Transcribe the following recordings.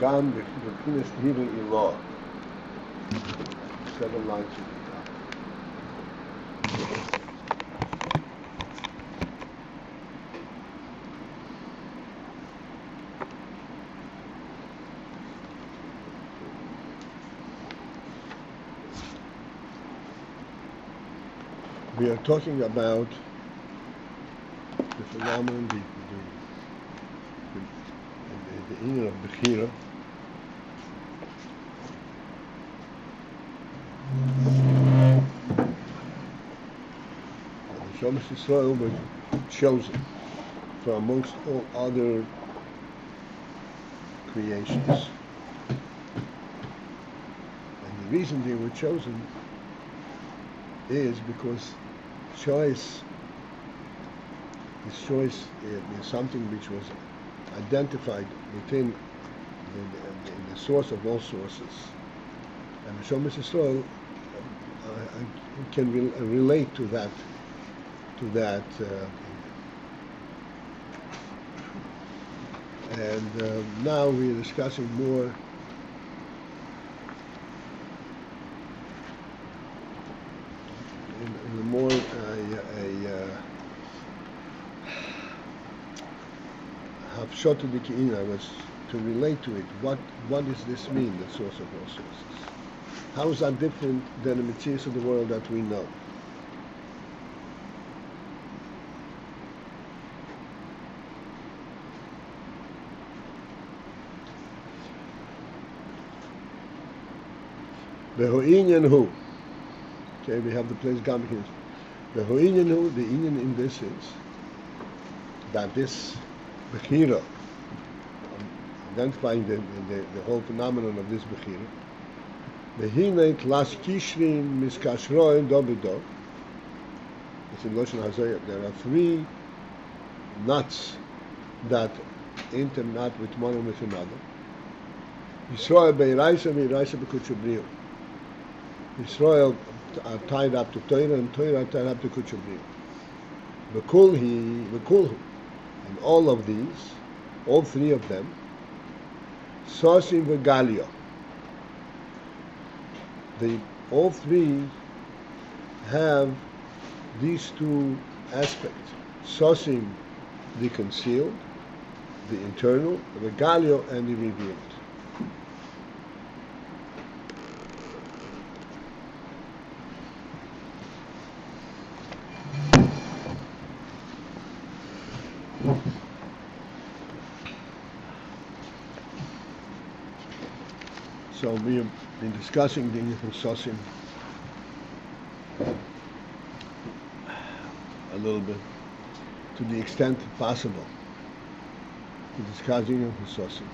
גם בבחינת הירי אלוה. 7 lines from the top. We are talking about the phenomenon, the inner of bechirah. Shomer Yisrael was chosen from amongst all other creations. And the reason they were chosen is because this choice is something which was identified within the source of all sources. And Shomer Yisrael can relate to that. Now we are discussing more in a more hafshot of the K'ina was to relate to it. What does this mean, the source of all sources? How is that different than the mitzvahs of the world that we know? Beho'inyan. Okay, we have the place Gamikin. Beho'inyan, the Inyan in this is that this bechirah, identifying the whole phenomenon of this bechirah, Behine klas kishrin miskashroin dobido. It's in Lashon Hazayah. There are 3 nuts that interknot with one and with another. Yisrael be'iraisa ve'iraisa b'kutchabriyu. Israel are tied up to Torah, and Torah are tied up to Kuchabriyu. V'kulhu, and all of these, all 3 of them, Sosim v'Galio. All 3 have these 2 aspects. Sosim, the concealed, the internal, the Galio, and the revealed. So we have been discussing the Inyan Sosim a little bit, to the extent possible, to discuss Inyan Sosim.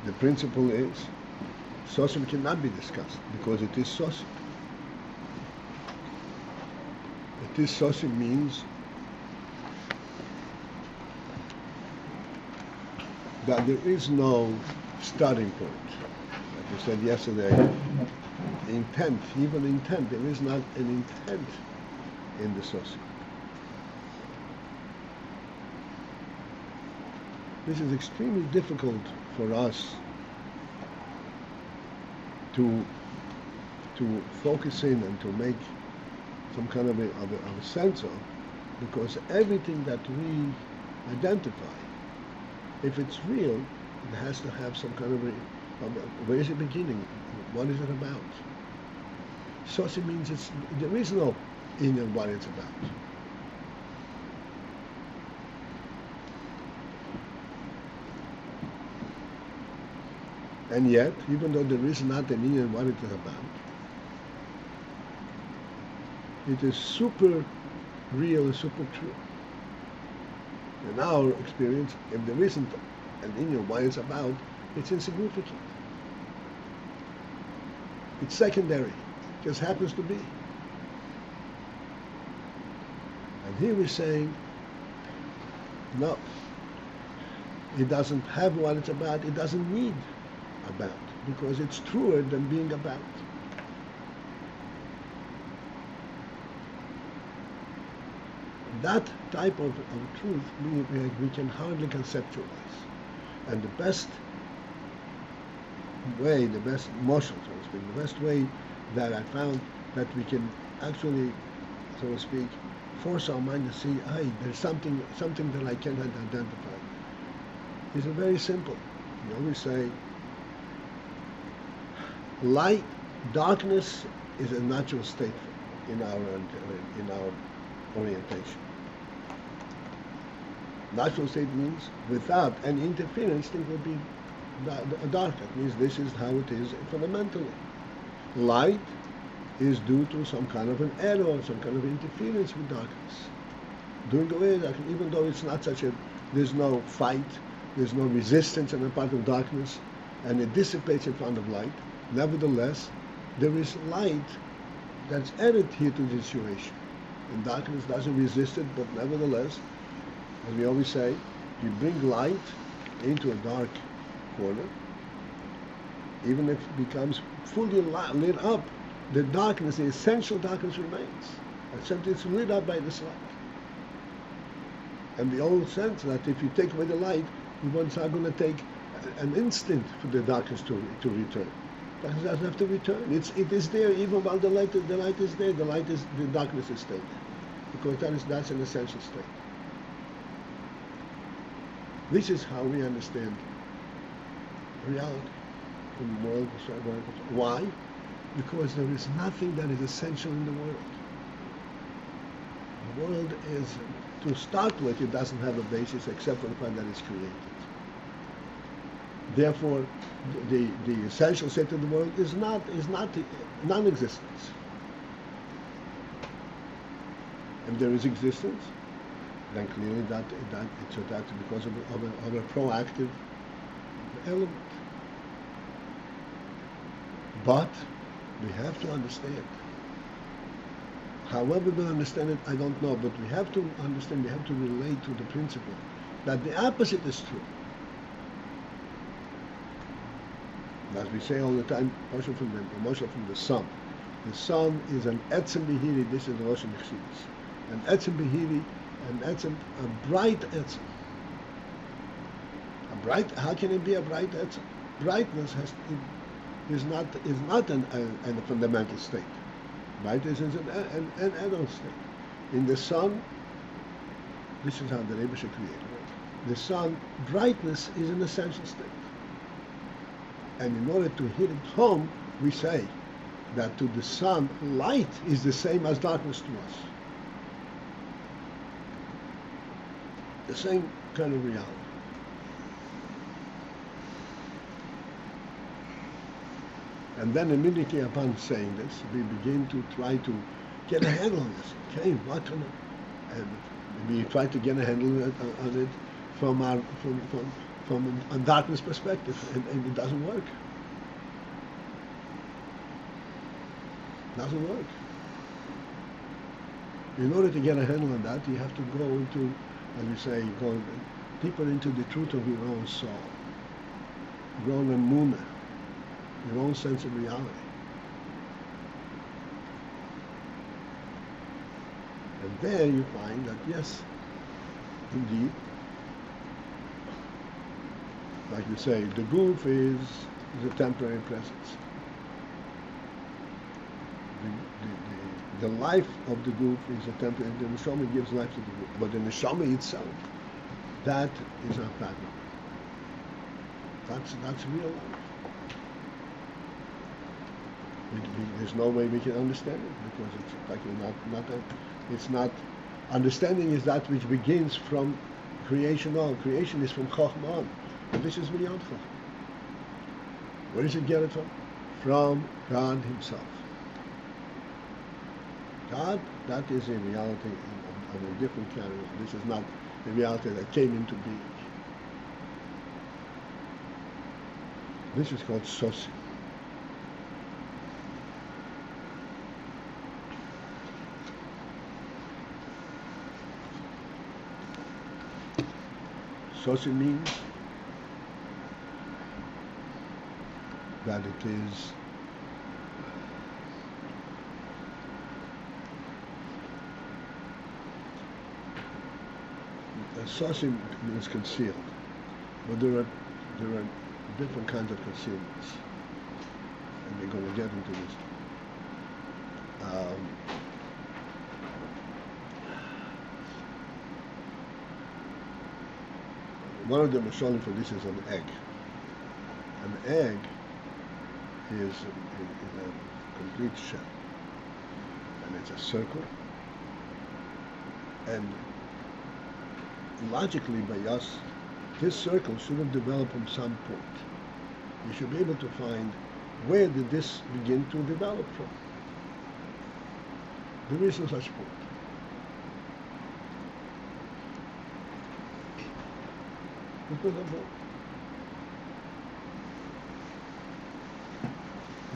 The principle is, Sosim cannot be discussed, because it is Sosim. It is Sosim means that there is no starting point. Like we said yesterday, intent, even intent, there is not an intent in the Sosim. This is extremely difficult for us to focus in and to make some kind of a sense of, because everything that we identify, if it's real, it has to have some kind of where is it beginning? What is it about? Sosim means there is no in what it's about. And yet, even though there is not an in what it is about, it is super real and super true. In our experience, if there isn't an inyan what it's about, it's insignificant. It's secondary. It just happens to be. And here we're saying, no, it doesn't have what it's about, it doesn't need about, because it's truer than being about. that type of truth we can hardly conceptualize. And the best way, the best motion, so to speak, the best way that I found that we can actually, so to speak, force our mind to see, hey, there's something that I cannot identify. Is very simple. We always say, darkness is a natural state in our orientation. Natural state means without any interference, things will be dark. That means this is how it is fundamentally. Light is due to some kind of an error, some kind of interference with darkness. Doing away with darkness, even though it's not there's no fight, there's no resistance on the part of darkness, and it dissipates in front of light. Nevertheless, there is light that's added here to the situation. And darkness doesn't resist it, but nevertheless, as we always say, you bring light into a dark corner, even if it becomes fully lit up, the darkness, the essential darkness remains, except it's lit up by this light. And the old sense that if you take away the light, it's not going to take an instant for the darkness to return. Darkness doesn't have to return. It is there even while the light is there. The darkness is staying there, because that's an essential state. This is how we understand reality in the world. Why? Because there is nothing that is essential in the world. The world is, to start with, it doesn't have a basis except for the fact that it's created. Therefore, the essential state of the world is not non-existence. If there is existence, then clearly that because of a proactive element. But we have to understand. However we understand it, I don't know, but we have to understand, we have to relate to the principle that the opposite is true. As we say all the time, emotion from the sun. The sun is an etzem behiri, this is the Rosh Hashanah. An etzem behiri, a bright etzem. How can it be a bright etzem? Brightness is not a fundamental state. Brightness is an adult state. In the sun, this is how the Rebbe created it. The sun, brightness is an essential state. And in order to hit it home, we say that to the sun, light is the same as darkness to us. The same kind of reality. And then immediately upon saying this, we begin to try to get a handle on this. Okay, and we try to get a handle on it from a darkness perspective, and it doesn't work. Doesn't work. In order to get a handle on that, you have to go into, as we say, go deeper into the truth of your own soul, your own emunah, your own sense of reality. And there you find that, yes, indeed, like you say, the goof is a temporary presence. The life of the goof is a temporary, the neshama gives life to the goof. But the neshama itself, that is not that. That's real life. There's no way we can understand it, because it's like it's not. Understanding is that which begins from creation on. Creation is from Chochmah on. And this is beyond Chochmah. Where does it get it from? From God Himself. God, that is a reality of a different category. This is not the reality that came into being. This is called Sosi. Sosi means that it is sourcing is concealed, but there are different kinds of concealments, and we're going to get into this. One of the mashalim for this is an egg. An egg is a complete shell, and it's a circle, and logically by us, this circle should have developed from some point. We should be able to find where did this begin to develop from. There is no such point. Because of that.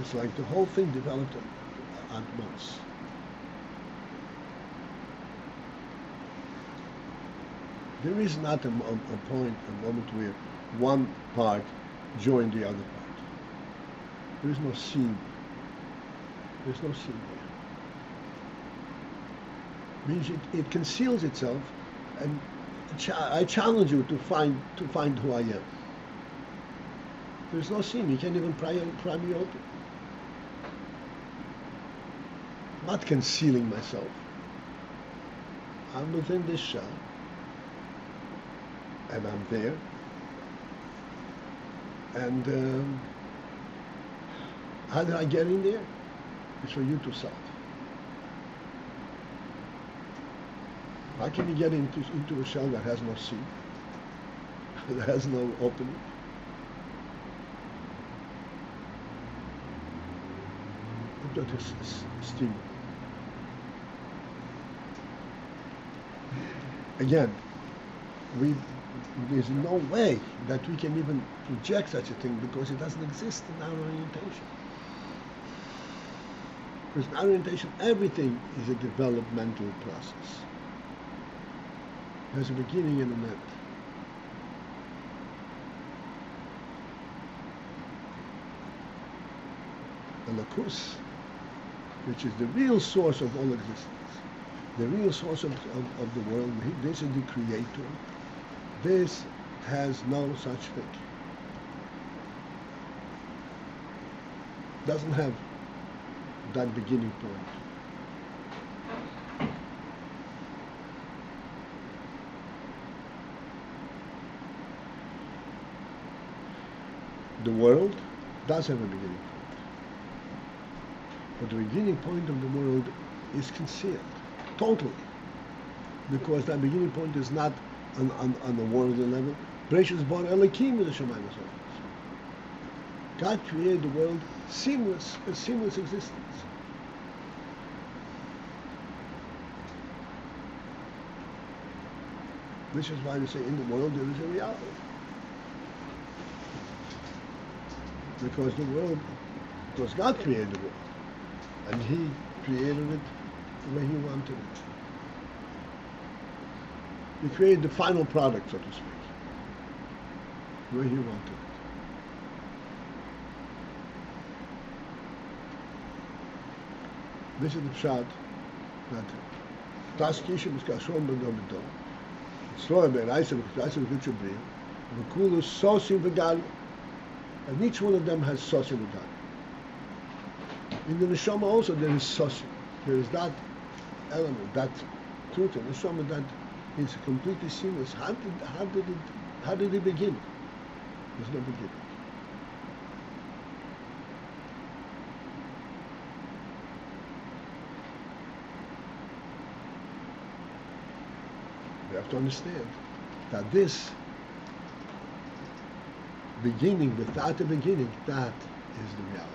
It's like the whole thing developed at once. There is not a point, a moment where one part joined the other part. There is no seam. There's no seam there. Means it conceals itself, and I challenge you to find who I am. There's no seam. You can't even pry me open. I'm not concealing myself. I'm within this shell, and I'm there. And how did I get in there? It's for you to solve. How can you get into a shell that has no seam, that has no opening? Look at this steam. Again, there's no way that we can even project such a thing because it doesn't exist in our orientation. Because in our orientation, everything is a developmental process. There's a beginning and an end. And the kus, which is the real source of all existence, the real source of the world, this is the creator, this has no such thing. Doesn't have that beginning point. The world does have a beginning point. But the beginning point of the world is concealed, totally. Because that beginning point is not on the worldly level. Precious born Elohim is the Shemayim. God created the world a seamless existence. This is why we say in the world there is a reality. Because God created the world, and He created it the way He wanted it. He created the final product, so to speak, the way He wanted it. This is the pshat that Das Kishim is Kashon B'Dom B'Dom, Sloy Be'Raisa B'Raisa B'Kutcha B'Riyah, V'Kulu Sosim V'Galia. And each one of them has sosim and God. In the neshama also there is sosim. There is that element, that truth in the neshama that is completely seamless. How did it begin? There's no beginning. We have to understand that this beginning without a beginning, that is the reality.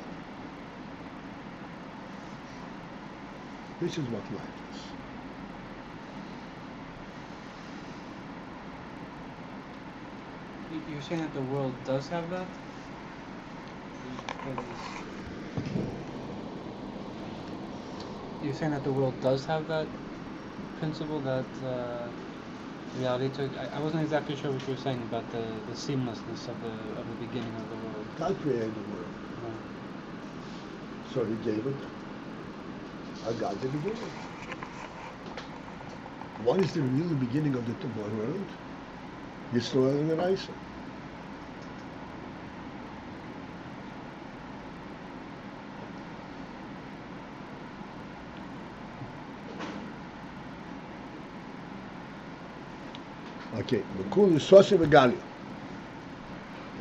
This is what life is. You're saying that the world does have that? You're saying that the world does have that principle, that reality to it? I wasn't exactly sure what you were saying about the seamlessness of the beginning of the world. God created the world. So He gave it a God to begin with. What is the real beginning of the world? Yisrael and Eraisa. Okay, Bekul is Sosim Begalia.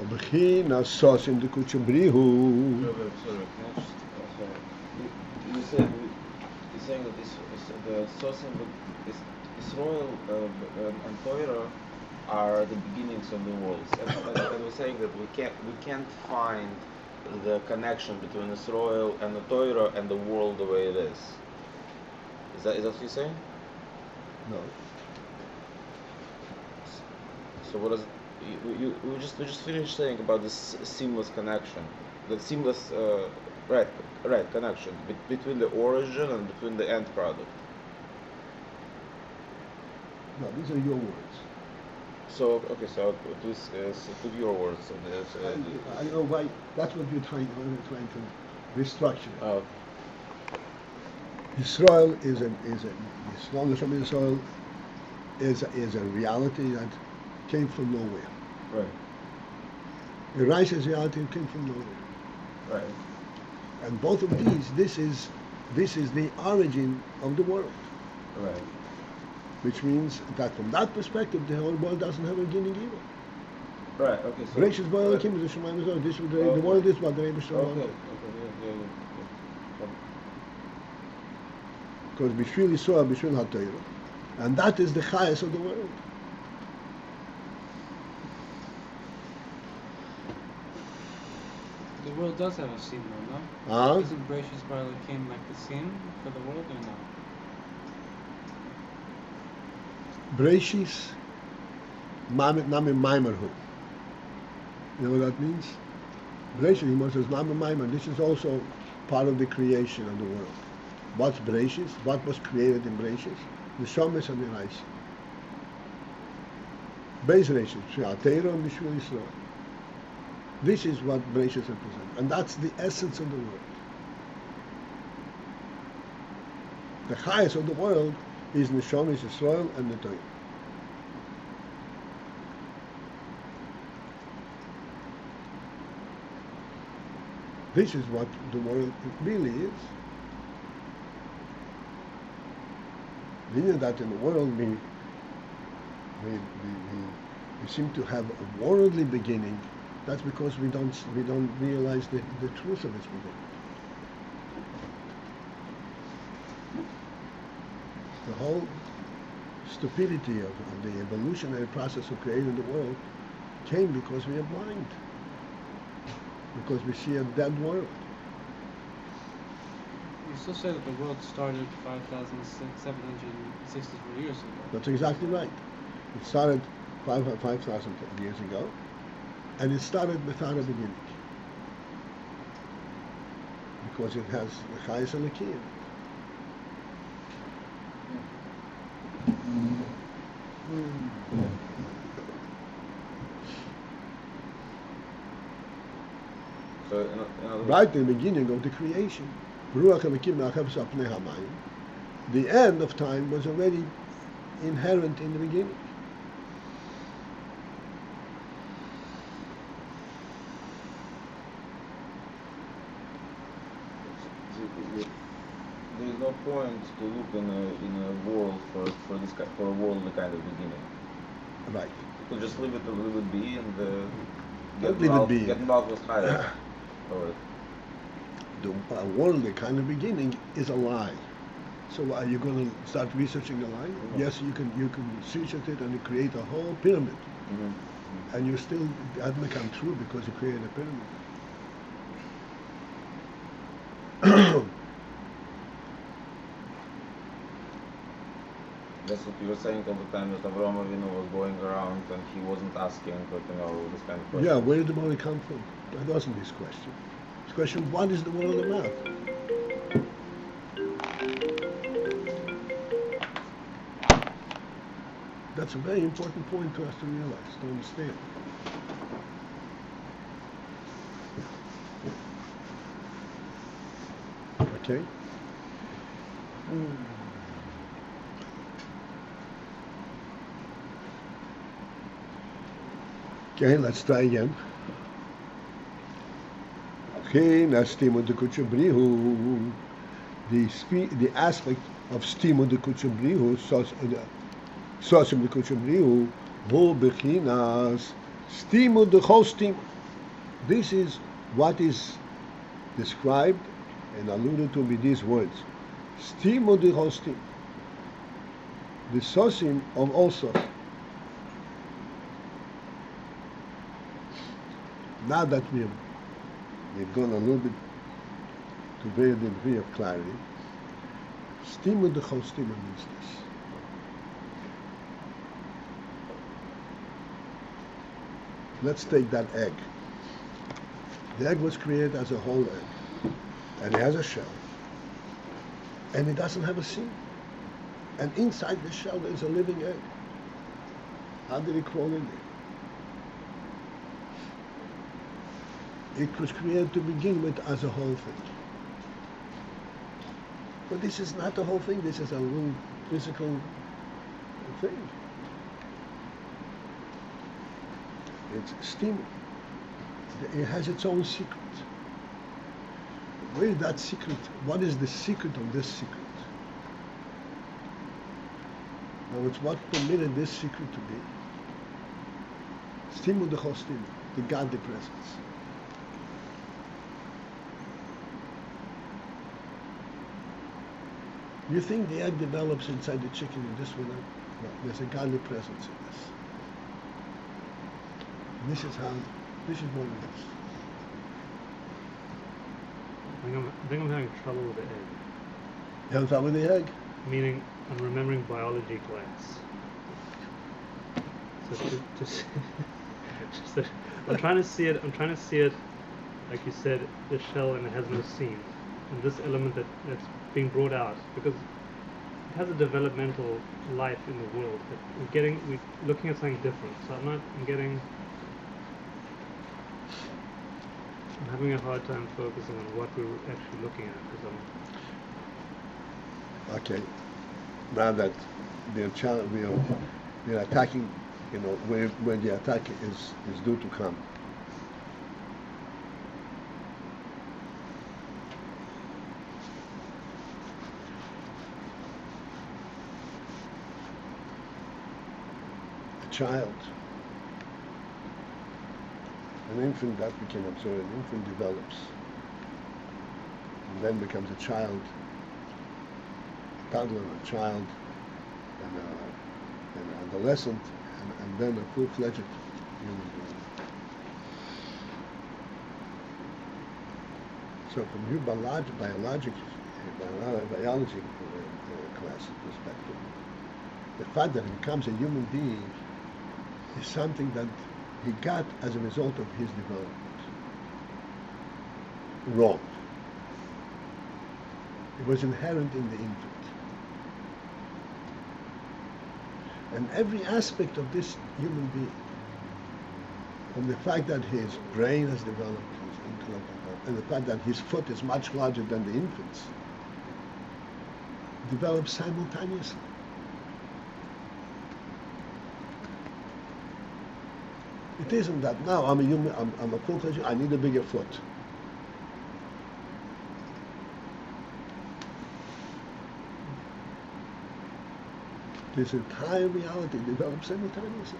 Bechirah Sosim de Kuchabrihu. Sorry, can I just, you're saying that the Sosim, Israel and Torah are the beginnings of the worlds, and we're saying that we can't find the connection between Israel and the Torah and the world the way it is. Is that what you're saying? No. So what does it, we just finished saying about this seamless connection, the seamless right connection between the origin and between the end product. No, these are your words. So okay, so please put your words on this. I know why. That's what we're trying to restructure. Oh. Israel is a reality that came from nowhere. Right. Eraisha's reality came from nowhere. Right. And both of these, this is the origin of the world. Right. Which means that from that perspective, the whole world doesn't have a beginning either. Right. Okay. So. Bereshit bara Elokim is the Shemayim V'Zor. This is the world is what the Rebbe Shalom. Okay. Because Bishvil Yisrael, Bishvil HaTorah, and that is the highest of the world. The world does have a seam, though, no? Isn't Bereshit bara Elokim like the seam for the world, or no? Bereshis Nami Maimerhu. You know what that means? Bereshis, he says Nami Maimer. This is also part of the creation of the world. What's Bereshis? What was created in Bereshis? The Shomesh and the Rice. Beis Bereshis, Torah and Bishvil Yisrael. This is what Bereshis represents, and that's the essence of the world. The highest of the world is Neshomis Yisrael and the Torah. This is what the world really is. Meaning that in the world we seem to have a worldly beginning. That's because we don't realize the truth of its beginning. The whole stupidity of the evolutionary process of creating the world came because we are blind. Because we see a dead world. You still say that the world started 5,764 years ago. That's exactly right. It started 5,000 years ago, and it started without a beginning. Because it has the highest Elokim. So, right in the beginning of the creation, the end of time was already inherent in the beginning. There is no point to look in a world for a worldly kind of beginning. Right. You could just leave it be and Don't leave it be. Get involved with higher. The worldly kind of beginning is a lie. So are you going to start researching the lie? Mm-hmm. Yes, you can research it and you create a whole pyramid. Mm-hmm. And you still that may come true because you created a pyramid. That's what you were saying all the time, that Avraham Avinu was going around and he wasn't asking for this kind of question. Yeah, where did the money come from? That wasn't his question. His question, what is the world about? That's a very important point to us to realize, to understand. Okay? Okay, let's try again. The aspect of stimu de kuchabrihu, sosim de kuchabrihu, hu bechinas stimu de chostim. This is what is described and alluded to with these words. Stimu de chostim. The sosim of all sosim. Now that we've gone a little bit to very degree of clarity, stimu de chostim means this. Let's take that egg. The egg was created as a whole egg, and it has a shell, and it doesn't have a seam. And inside the shell there is a living egg. How did it crawl in there? It was created to begin with as a whole thing. But this is not the whole thing, this is a little physical thing. It's stimu. It has its own secret. Where is that secret? What is the secret of this secret? Now it's what permitted this secret to be. Stimu de chostim, the godly presence. You think the egg develops inside the chicken in this way? No, there's a godly presence in this. And this is what it is. I think I'm having trouble with the egg. You having trouble with the egg? Meaning, I'm remembering biology class. So I'm trying to see it. I'm trying to see it, like you said, the shell and it has no seam, and this element that's being brought out because it has a developmental life in the world. But we're looking at something different. So I'm having a hard time focusing on what we're actually looking at because Okay. Now that we're attacking, where the attack is due to come. A child, an infant that we can observe, an infant develops and then becomes a child, a toddler, a child, and an adolescent, and then a full-fledged human being. So from your biology class perspective, the fact that he becomes a human being is something that he got as a result of his development. Wrong. It was inherent in the infant. And every aspect of this human being, from the fact that his brain has developed, his intellect has developed, and the fact that his foot is much larger than the infant's, develops simultaneously. It isn't that now I'm a human, I'm a full-fledged, I need a bigger foot. This entire reality develops simultaneously.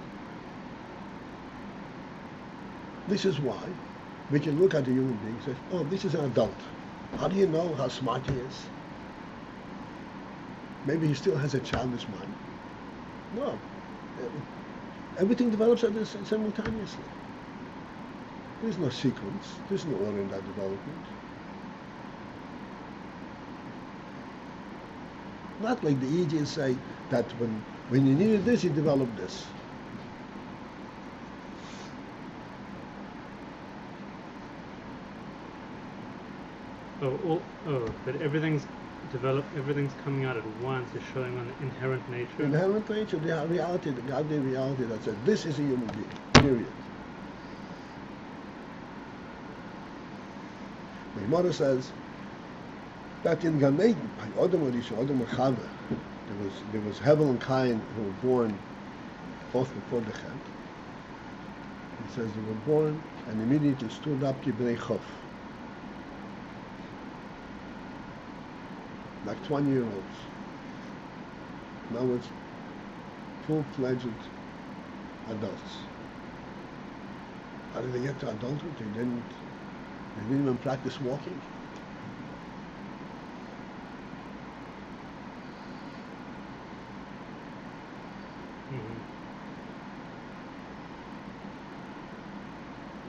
This is why we can look at a human being and say, oh, this is an adult. How do you know how smart he is? Maybe he still has a childish mind. No. Everything develops simultaneously. There's no sequence. There's no order in that development. Not like the Egyptians say that when you needed this, you developed this. That everything's developed, everything's coming out at once is showing on the inherent nature. Inherent nature, the reality, the godly reality that says this is a human being, period. The Gemara says that in Gan Eden, by Adam Arisha, Adam and Chava, there was Hevel and Cain who were born both before the Chet. It says they were born and immediately stood up Kibrei Chof. Like 20-year-olds. Now it's full-fledged adults. How did they get to adulthood? They didn't even practice walking.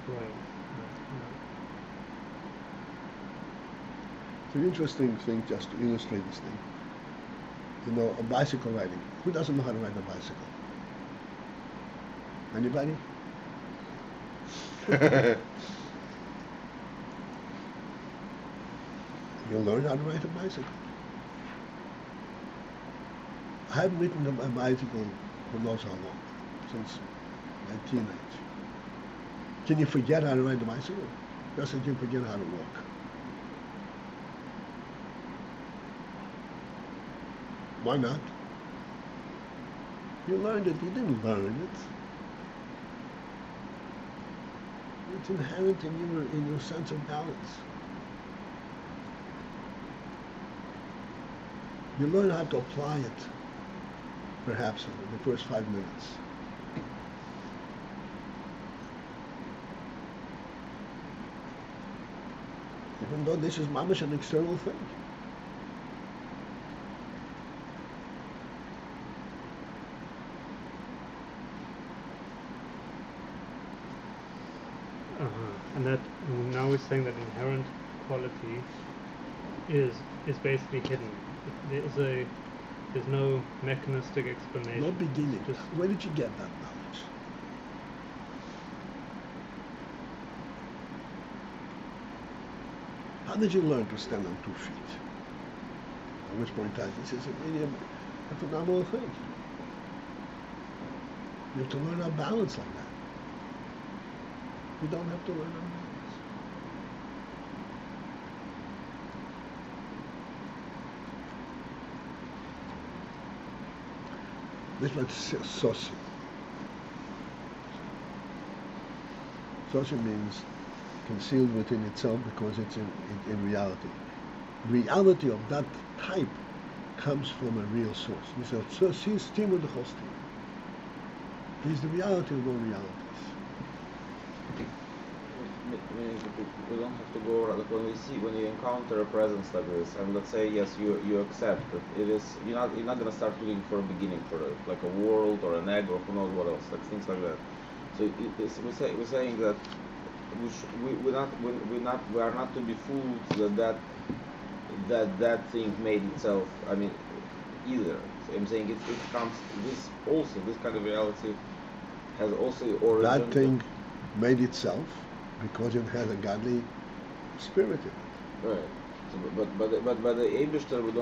Right. It's an interesting thing just to illustrate this thing. You know, a bicycle riding. Who doesn't know how to ride a bicycle? Anybody? You learn how to ride a bicycle. I haven't ridden a bicycle who knows how long, since my teenage. Can you forget how to ride a bicycle? Just as you forget how to walk. Why not? You learned it, you didn't learn it. It's inherent in your sense of balance. You learn how to apply it, perhaps, in the first 5 minutes. Even though this is mamish an external thing. And that now we're saying that inherent quality is basically hidden. There's no mechanistic explanation. No beginning. Just where did you get that knowledge? How did you learn to stand on 2 feet? At which point in time, this is really a phenomenal thing. You have to learn how to balance like that. You don't have to learn how to balance. This is what sosi. Sosi means concealed within itself because it's in reality. Reality of that type comes from a real source. He said, sosi is timu de chostim. He's the reality of all realities. We don't have to go over, like when you encounter a presence like this, and let's say yes, you accept that it is, you're not gonna start looking for a beginning for it, like a world or an egg or who knows what else, like things like that. So we're saying that we are not to be fooled that thing made itself. I mean, either. So I'm saying it comes this kind of reality has also origin. That thing made itself because it has a godly spirit in it. Right. So, but by the Eibishter we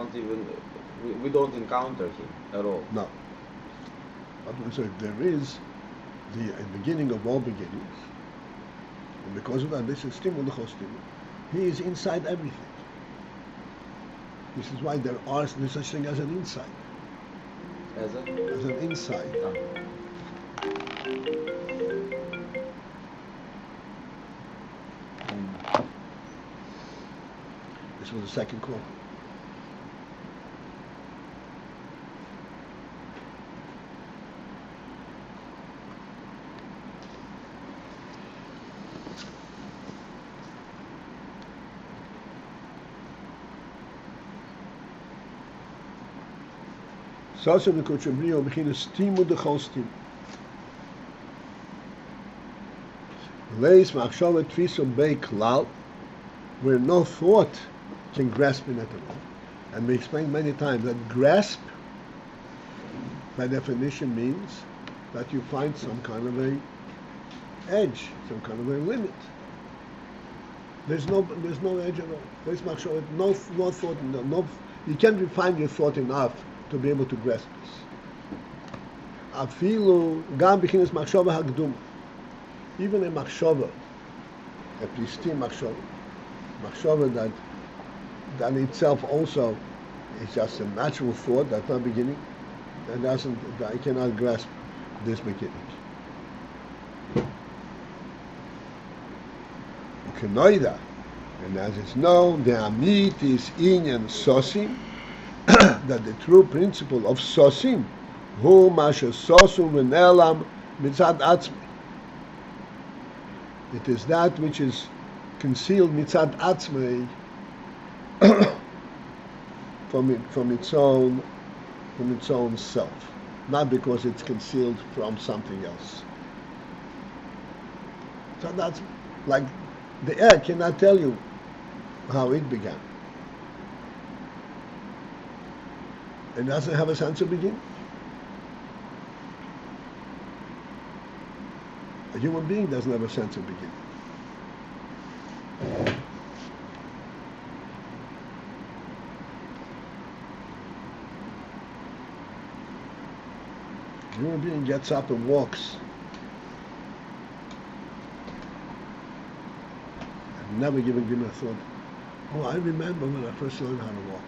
don't encounter him at all. No. But so there is the beginning of all beginnings, and because of that, this is Timur L'Chostim. He is inside everything. This is why there is such thing as an inside. As an inside. This was the second call. Sasa v'kochemrio b'chinas timu d'chostim. Leis machshava tfiso bei klal, where no thought can grasp in it at all. And we explained many times that grasp, by definition, means that you find some kind of a edge, some kind of a limit. There's no edge at all. Leis machshava, no thought, no. You can't refine your thought enough to be able to grasp this. Afilu gam b'chinas machshava hagdum. Even a machshava, a pristine machshava that itself also is just a natural thought, that's not beginning, I cannot grasp this beginning. Kenoida. And as is known, the Amit is Inyan Sosim, that the true principle of Sosim, Hu Masha Sosum Venelam Mitzad Atzmi. It is that which is concealed Mitzad Atzmi from its own self, not because it's concealed from something else. So that's like the air cannot tell you how it began. It doesn't have a sense of beginning. A human being doesn't have a sense of beginning. A human being gets up and walks. I've never given him a thought, oh, I remember when I first learned how to walk.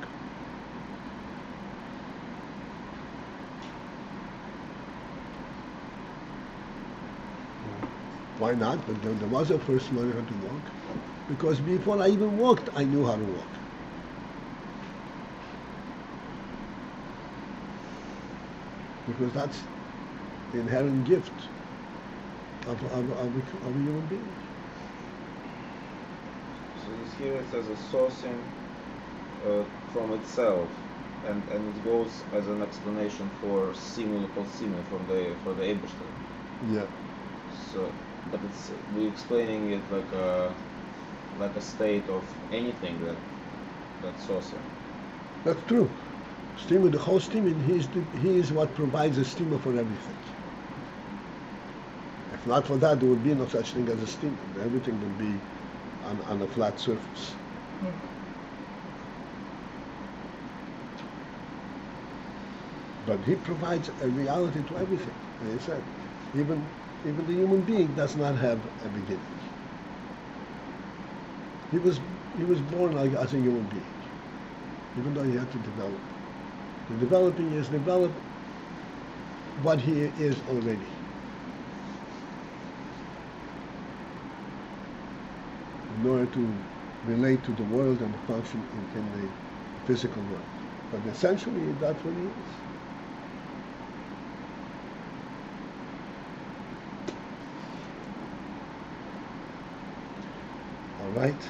Why not? But there was a first learning how to walk. Because before I even walked, I knew how to walk. Because that's the inherent gift of a human being. So this here it says a sourcing from itself, and it goes as an explanation for simul for the Eibishter. Yeah. So, but it's we're explaining it like a state of anything that's sourcing. That's true. Stima, the whole stima, he is what provides a stima for everything. If not for that, there would be no such thing as a stima. Everything would be on a flat surface. But he provides a reality to everything. As I said, even the human being does not have a beginning. He was born as a human being, even though he had to develop. The developing is develop what he is already. In order to relate to the world and function in the physical world. But essentially, that's what he is. All right.